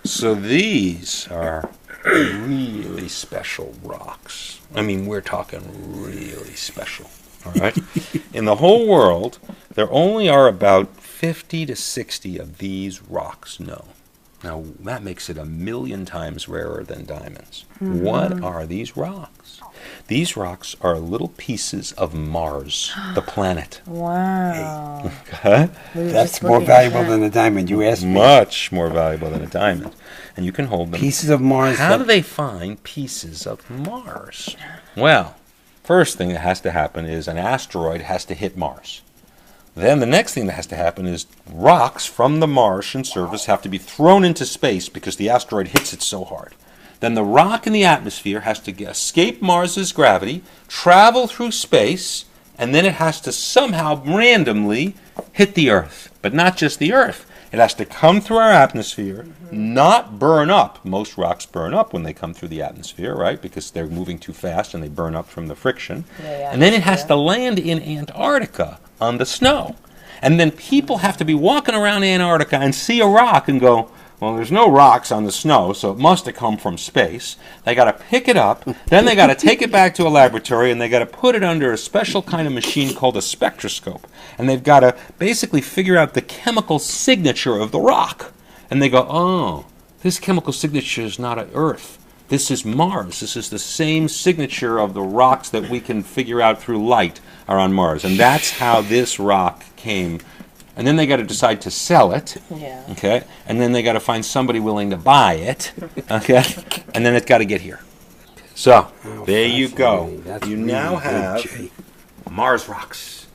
So these are really special rocks. I mean, we're talking really special. All right? In the whole world, there only are about 50 to 60 of these rocks known. Now, that makes it 1,000,000 times rarer than diamonds. What are these rocks? These rocks are little pieces of Mars, the planet. Wow. Okay? That's more valuable than a diamond. You asked me. Much more valuable than a diamond. And you can hold them. Pieces of Mars. How do they find pieces of Mars? Well, first thing that has to happen is an asteroid has to hit Mars. Then the next thing that has to happen is rocks from the Martian surface have to be thrown into space because the asteroid hits it so hard. Then the rock in the atmosphere has to escape Mars's gravity, travel through space, and then it has to somehow randomly hit the Earth. But not just the Earth. It has to come through our atmosphere, not burn up. Most rocks burn up when they come through the atmosphere, right? Because they're moving too fast and they burn up from the friction. And then it has to land in Antarctica on the snow. And then people have to be walking around Antarctica and see a rock and go, well, there's no rocks on the snow, so it must have come from space. They got to pick it up, then they got to take it back to a laboratory, and they got to put it under a special kind of machine called a spectroscope. And they've got to basically figure out the chemical signature of the rock. And they go, oh, this chemical signature is not on Earth. This is Mars. This is the same signature of the rocks that we can figure out through light are on Mars. And that's how this rock came. And then they got to decide to sell it, okay? And then they got to find somebody willing to buy it, okay? And then it's got to get here. So, there you go. You now have Mars rocks.